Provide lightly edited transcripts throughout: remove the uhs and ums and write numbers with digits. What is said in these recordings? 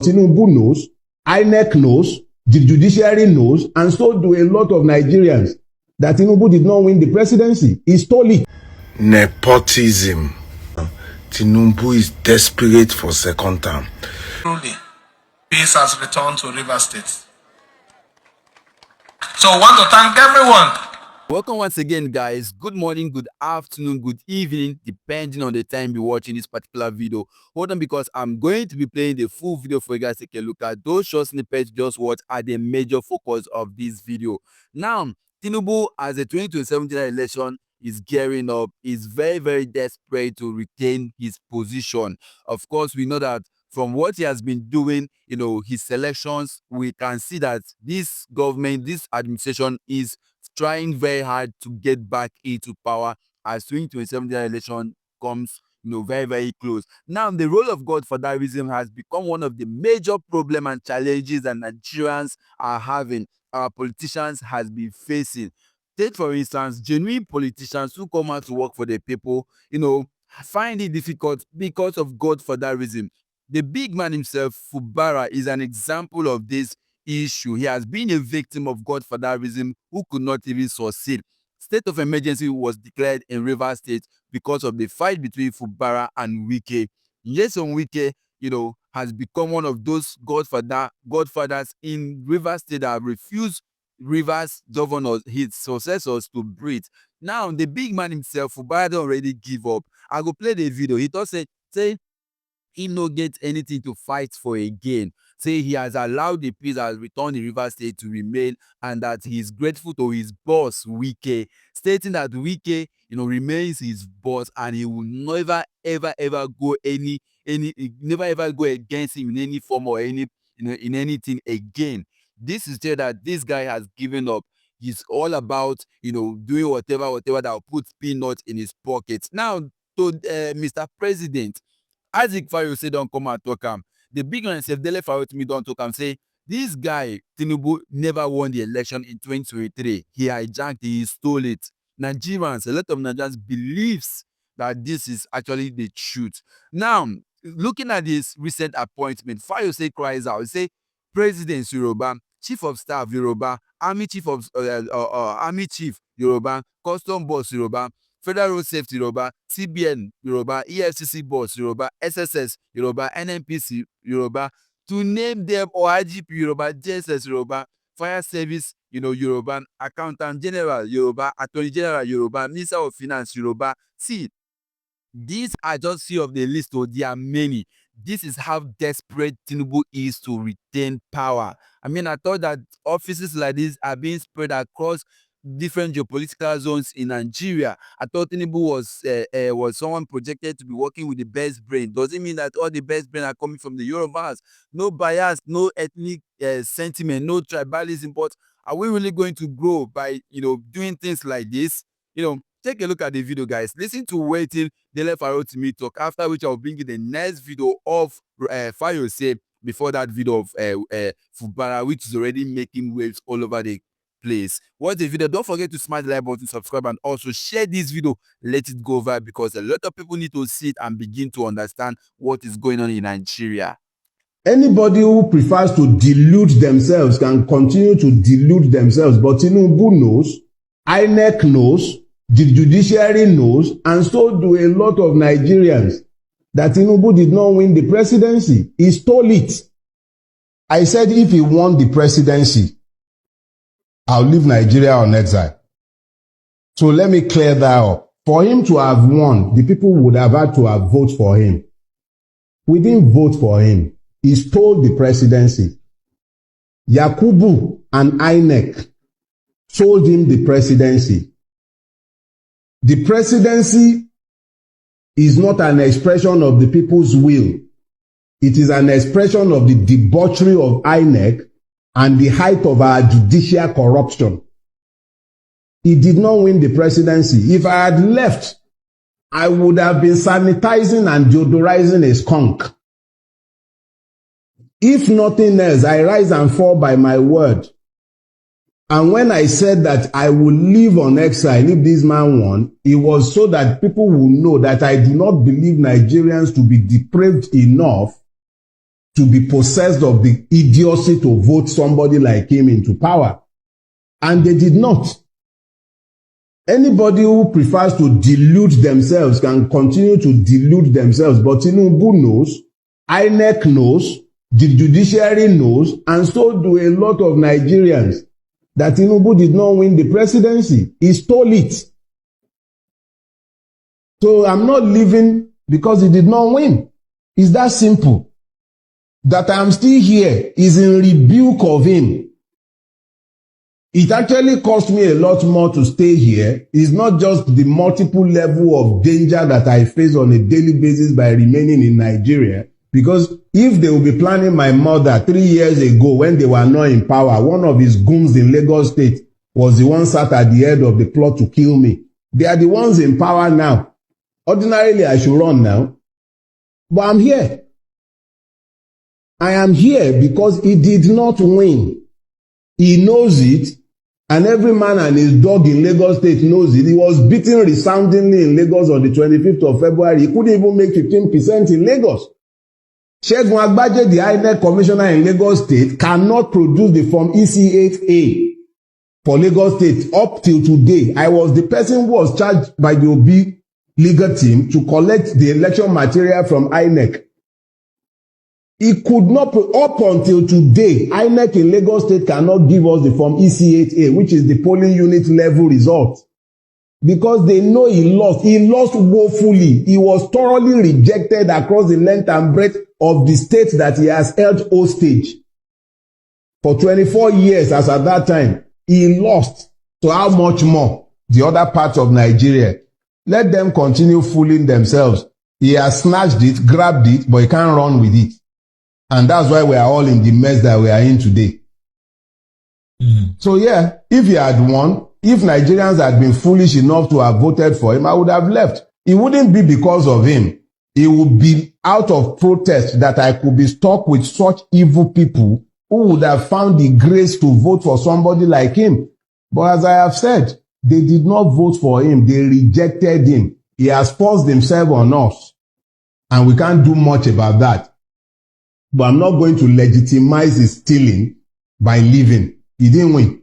Tinubu knows, INEC knows, the judiciary knows, and so do a lot of Nigerians that Tinubu did not win the presidency. He stole it. Nepotism. Tinubu is desperate for second term. Truly, peace has returned to Rivers State. So I want to thank everyone. Welcome once again, guys. Good morning, good afternoon, good evening, depending on the time you're watching this particular video. Hold on, because I'm going to be playing the full video for you guys to take a look at. Those short snippets just what are the major focus of this video. Now, Tinubu, as the 2027 general election is gearing up, is very desperate to retain his position. Of course, we know that from what he has been doing, his selections, we can see that this government, this administration is trying very hard to get back into power as 2027 election comes very close. Now, the role of godfatherism has become one of the major problems and challenges that Nigerians are having, our politicians has been facing. Take, for instance, genuine politicians who come out to work for the people, find it difficult because of godfatherism. The big man himself, Fubara, is an example of this issue. He has been a victim of godfatherism who could not even succeed. State of emergency was declared in Rivers State because of the fight between Fubara and Wike. Yes, Wike, has become one of those godfathers in Rivers State that refused Rivers governors, his successors, to breathe. Now, the big man himself, Fubara, already give up. I go play the video. He does say he no get anything to fight for again. Say he has allowed the peace, has returned the River State to remain, and that he is grateful to his boss, Wike, stating that Wike, remains his boss and he will never ever go never ever go against him in any form or in anything again. This is still that this guy has given up. He's all about doing whatever that will put peanuts in his pocket. Now, to Mr. President, Isaac Fayose don't come and talk him. The big one said dele Farotimi don't talk him. Say this guy Tinubu never won the election in 2023. He hijacked, he stole it. Nigerians, a lot of Nigerians believes that this is actually the truth. Now, looking at this recent appointment, Fayose cries out. He say President Yoruba, Chief of Staff Yoruba, Army Chief Yoruba, Custom Boss Yoruba, Federal Road Safety Yoruba, CBN Yoruba, EFCC Boss Yoruba, SSS Yoruba, NNPC Yoruba, to name them, or IGP Yoruba, JSS Yoruba, Fire Service Yoruba, Accountant General Yoruba, Attorney General Yoruba, Minister of Finance Yoruba. See, these are just few of the list, so there are many. This is how desperate Tinubu is to retain power. I mean, I thought that offices like this are being spread across different geopolitical zones in Nigeria. I thought Tinubu was someone projected to be working with the best brain. Does it mean that all the best brain are coming from the Yorubas? No bias, no ethnic sentiment, no tribalism. But are we really going to grow by doing things like this? Take a look at the video, guys. Listen to waiting dele Farotimi talk, after which I'll bring you the next video of Fayose before that video of Fubara, which is already making waves all over the place. Watch the video. Don't forget to smash the like button, subscribe, and also share this video. Let it go viral, because a lot of people need to see it and begin to understand what is going on in Nigeria. Anybody who prefers to delude themselves can continue to delude themselves, but Tinubu knows, INEC knows, the judiciary knows, and so do a lot of Nigerians that Tinubu did not win the presidency. He stole it. I said if he won the presidency, I'll leave Nigeria on exile. So let me clear that up. For him to have won, the people would have had to have voted for him. We didn't vote for him. He stole the presidency. Yakubu and INEC sold him the presidency. The presidency is not an expression of the people's will. It is an expression of the debauchery of INEC and the height of our judicial corruption. He did not win the presidency. If I had left, I would have been sanitizing and deodorizing a skunk. If nothing else, I rise and fall by my word. And when I said that I will live on exile if this man won, it was so that people will know that I do not believe Nigerians to be depraved enough to be possessed of the idiocy to vote somebody like him into power. And they did not. Anybody who prefers to delude themselves can continue to delude themselves, but Tinubu knows, INEC knows, the judiciary knows, and so do a lot of Nigerians, that Tinubu did not win the presidency. He stole it. So I'm not leaving because he did not win. It's that simple. That I'm still here is in rebuke of him. It actually cost me a lot more to stay here. It's not just the multiple level of danger that I face on a daily basis by remaining in Nigeria. Because if they will be planning my murder 3 years ago when they were not in power, one of his goons in Lagos State was the one sat at the head of the plot to kill me. They are the ones in power now. Ordinarily, I should run now. But I'm here. I am here because he did not win. He knows it. And every man and his dog in Lagos State knows it. He was beaten resoundingly in Lagos on the 25th of February. He couldn't even make 15% in Lagos. Segun Agbaje, the INEC commissioner in Lagos State, cannot produce the form EC8A for Lagos State up till today. I was the person who was charged by the OB legal team to collect the election material from INEC. He could not, up until today, INEC in Lagos State cannot give us the form EC8A, which is the polling unit level result. Because they know he lost. He lost woefully. He was thoroughly rejected across the length and breadth of the state that he has held hostage. For 24 years, as at that time, he lost. So how much more? The other parts of Nigeria. Let them continue fooling themselves. He has snatched it, grabbed it, but he can't run with it. And that's why we are all in the mess that we are in today. So yeah, if he had won, if Nigerians had been foolish enough to have voted for him, I would have left. It wouldn't be because of him. It would be out of protest that I could be stuck with such evil people who would have found the grace to vote for somebody like him. But as I have said, they did not vote for him. They rejected him. He has forced himself on us. And we can't do much about that. But I'm not going to legitimize his stealing by leaving. He didn't win.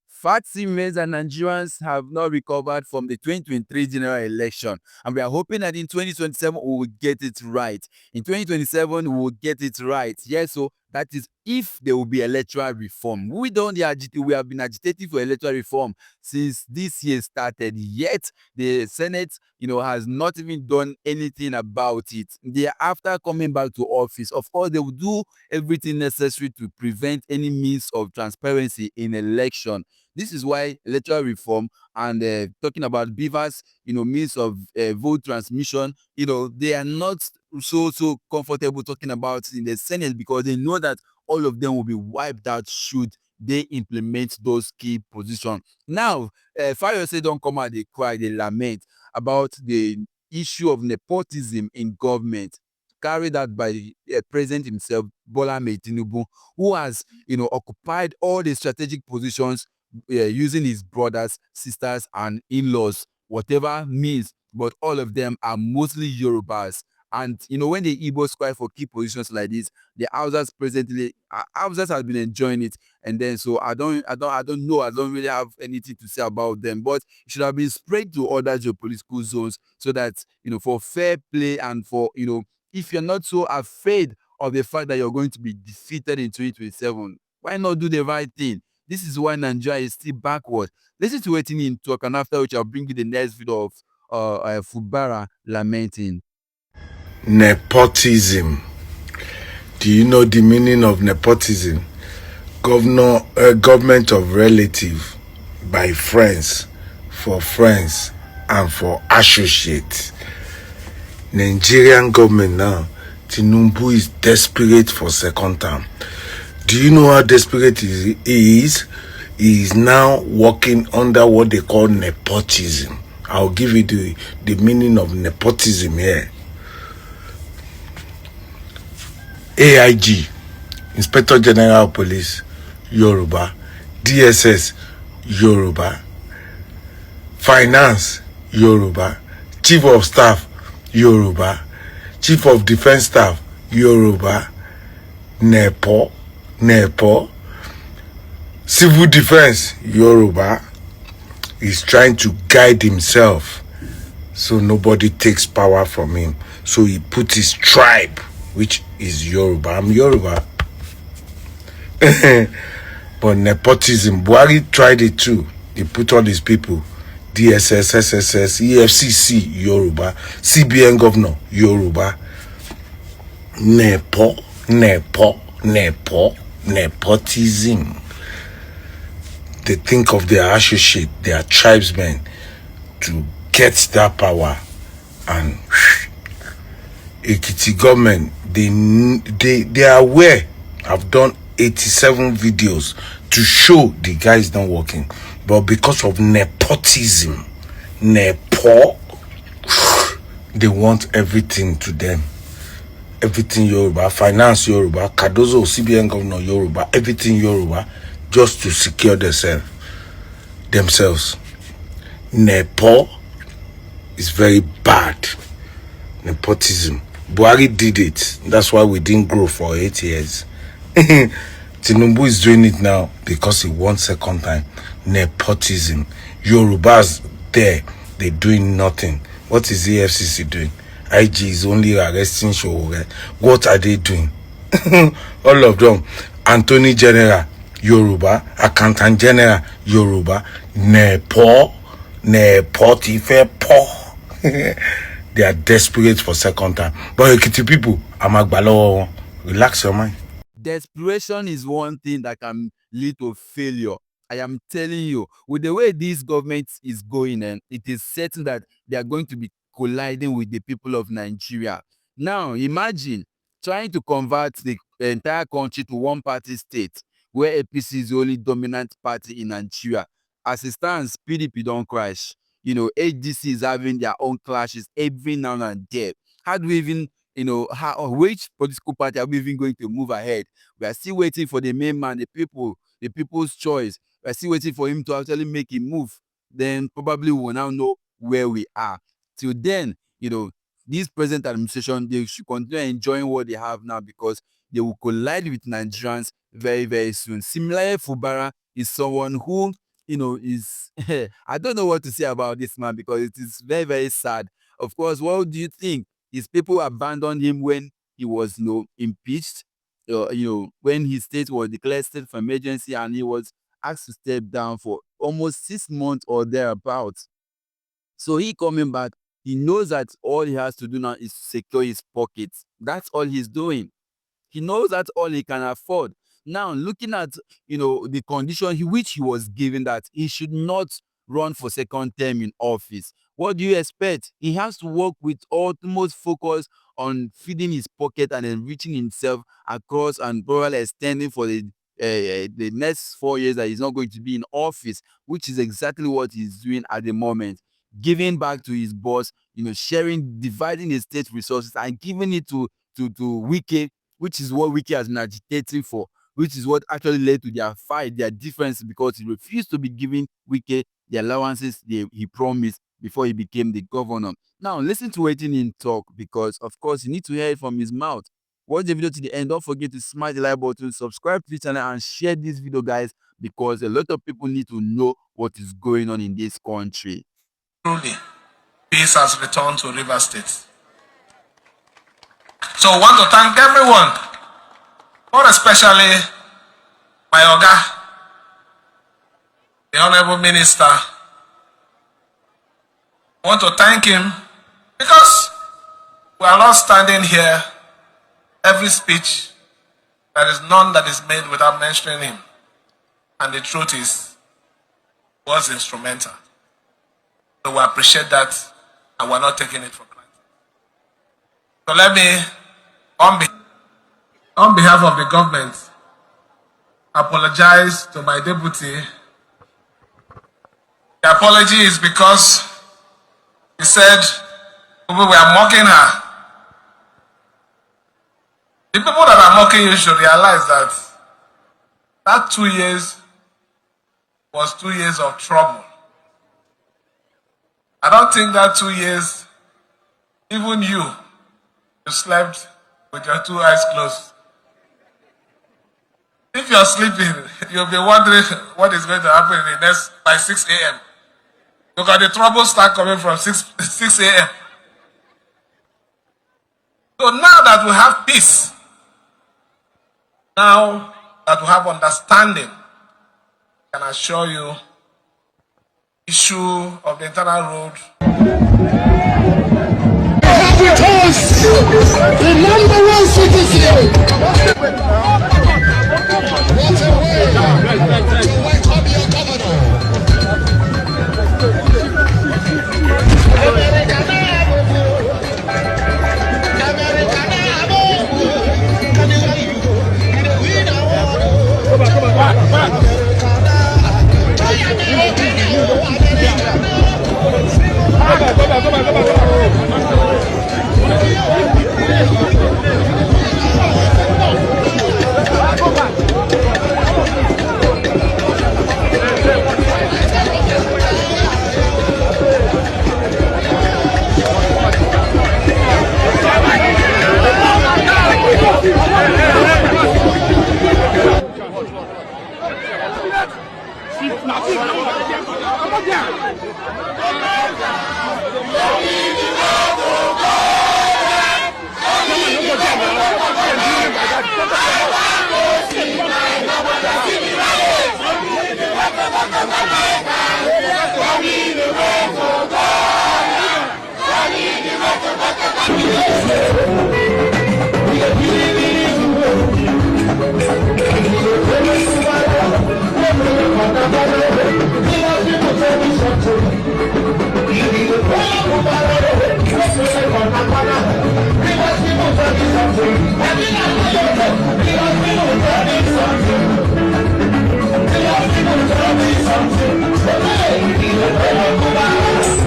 Facts remains that Nigerians have not recovered from the 2023 general election, and we are hoping that in 2027 we will get it right. In 2027 we will get it right. Yes, so that is if there will be electoral reform. We have been agitating for electoral reform since this year started. Yet the Senate, has not even done anything about it. They are after coming back to office. Of course, they will do everything necessary to prevent any means of transparency in election. This is why electoral reform and talking about beavers, means of vote transmission, they are not so comfortable talking about it in the Senate because they know that all of them will be wiped out should they implement those key positions. Now, Fayose don't come out, they cry, they lament about the issue of nepotism in government, carried out by the president himself, Bola Ahmed Tinubu, who has, occupied all the strategic positions using his brothers, sisters, and in-laws, whatever means, but all of them are mostly Yorubas. And when the Igbos cry for key positions like this, the Hausas presently, Hausas have been enjoying it. And then so I don't know. I don't really have anything to say about them. But it should have been spread to other geopolitical zones so that for fair play and for if you're not so afraid of the fact that you're going to be defeated in 2027, why not do the right thing? This is why Nigeria is still backward. Listen to waiting in talk, and after which I'll bring you the next video of Fubara lamenting. Nepotism. Do you know the meaning of nepotism? Government of relative, by friends, for friends, and for associates. Nigerian government now, Tinubu is desperate for second term. Do you know how desperate he is? He is now working under what they call nepotism. I'll give you the meaning of nepotism here. AIG, Inspector General of Police, Yoruba. DSS, Yoruba. Finance, Yoruba. Chief of Staff, Yoruba. Chief of Defense Staff, Yoruba, Nepo, civil defense, Yoruba, is trying to guide himself so nobody takes power from him. So he put his tribe, which is Yoruba. I'm Yoruba. But nepotism, Buhari tried it too. He put all these people, DSS, SSS, EFCC, Yoruba, CBN governor, Yoruba. Nepotism. They think of their associate, their tribesmen, to get that power. And Ekiti government, they are aware. I've done 87 videos to show the guy is not working. But because of nepotism, they want everything to them. Everything Yoruba, finance Yoruba, Cardozo, CBN governor Yoruba, everything Yoruba, just to secure themselves. Nepo is very bad. Nepotism. Buhari did it. That's why we didn't grow for 8 years. Tinubu is doing it now because he won second time. Nepotism. Yorubas there, they're doing nothing. What is the FCC doing? IG is only arresting sowore. What are they doing? All of them. Attorney General, Yoruba. Accountant General, Yoruba. Nepotife. They are desperate for second time. But Ekiti people, Amagbalo, relax your mind. Desperation is one thing that can lead to failure. I am telling you, with the way this government is going, and it is certain that they are going to be colliding with the people of Nigeria. Now, imagine trying to convert the entire country to one party state where APC is the only dominant party in Nigeria. As it stands, PDP don't crash. HDC is having their own clashes every now and then. How do we even, which political party are we even going to move ahead? We are still waiting for the main man, the people's choice. We are still waiting for him to actually make a move. Then probably we will now know where we are. Till then, this present administration, they should continue enjoying what they have now because they will collide with Nigerians very, very soon. Similarly, Fubara is someone who, is I don't know what to say about this man because it is very, very sad. Of course, what do you think? His people abandoned him when he was, impeached. When his state was declared state of emergency and he was asked to step down for almost 6 months or thereabouts. So he coming back, he knows that all he has to do now is secure his pockets. That's all he's doing. He knows that's all he can afford. Now, looking at the condition which he was given, that he should not run for second term in office. What do you expect? He has to work with utmost focus on feeding his pocket and enriching himself across and probably extending for the next 4 years that he's not going to be in office, which is exactly what he's doing at the moment. Giving back to his boss, sharing, dividing the state resources and giving it to Wike, which is what Wike has been agitating for, which is what actually led to their fight, their difference, because he refused to be giving Wike the allowances he promised before he became the governor. Now, listen to what he talk, because, of course, you need to hear it from his mouth. Watch the video to the end. Don't forget to smash the like button, subscribe to the channel, and share this video, guys, because a lot of people need to know what is going on in this country. Truly, peace has returned to River State. So I want to thank everyone, more especially my Oga, the Honorable Minister. I want to thank him because we are not standing here. Every speech, there is none that is made without mentioning him. And the truth is, he was instrumental. So we appreciate that and we're not taking it for granted. So let me, on behalf of the government, apologize to my deputy. The apology is because he said we were mocking her. The people that are mocking you should realize that 2 years was 2 years of trouble. I don't think that 2 years, even you slept with your two eyes closed. If you're sleeping, you'll be wondering what is going to happen in the next by 6 a.m. Because the troubles start coming from 6 a.m. So now that we have peace, now that we have understanding, I can assure you, issue of the internal road. With us, the number one citizen. What a way to welcome your governor.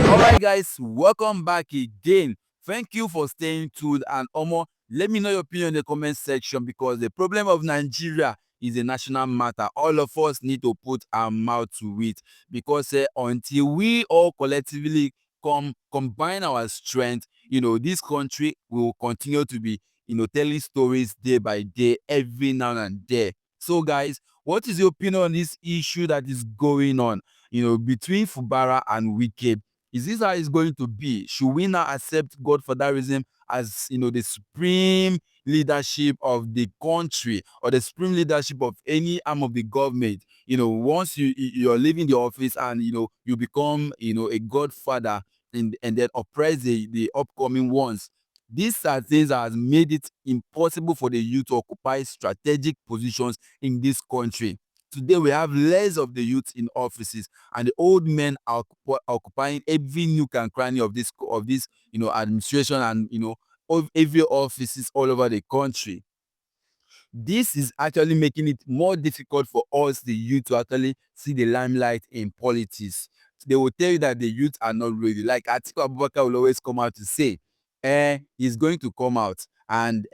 Alright guys, welcome back again. Thank you for staying tuned, and Omo, let me know your opinion in the comment section, because the problem of Nigeria is a national matter. All of us need to put our mouth to it, because until we all collectively combine our strength, this country will continue to be, telling stories day by day, every now and then. So guys, what is your opinion on this issue that is going on, between Fubara and Wike? Is this how it's going to be? Should we now accept godfatherism as, the supreme leadership of the country, or the supreme leadership of any arm of the government? Once you're leaving the office, and you become, a godfather, and then oppress the upcoming ones. These are things that has made it impossible for the youth to occupy strategic positions in this country. Today we have less of the youth in offices, and the old men are occupying every nook and cranny of this administration, and of every offices all over the country. This is actually making it more difficult for us, the youth, to actually see the limelight in politics. They will tell you that the youth are not ready. Like Atiku Abubakar will always come out to say, he's going to come out and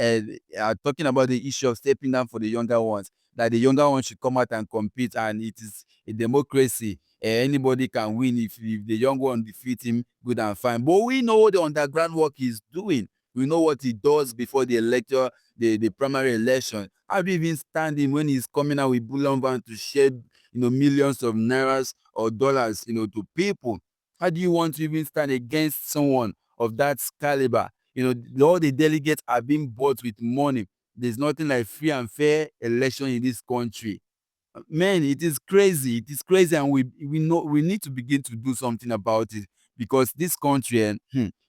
talking about the issue of stepping down for the younger ones, that the younger ones should come out and compete, and it is a democracy. Anybody can win if the young one defeat him, good and fine. But we know what the underground work he's doing. We know what he does before the electoral, the primary election. How do you even stand him when he's coming out with Bullion Van to share, millions of nairas or dollars, to people? How do you want to even stand against someone of that caliber? All the delegates are being bought with money. There's nothing like free and fair election in this country. Man, it is crazy. It is crazy, and we know we need to begin to do something about it, because this country,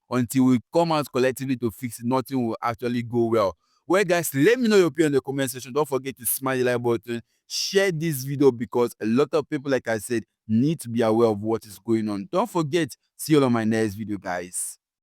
until we come out collectively to fix it, nothing will actually go well. Well, guys, let me know your opinion in the comment section. Don't forget to smash the like button, share this video, because a lot of people, like I said, need to be aware of what is going on. Don't forget. See you on my next video, guys.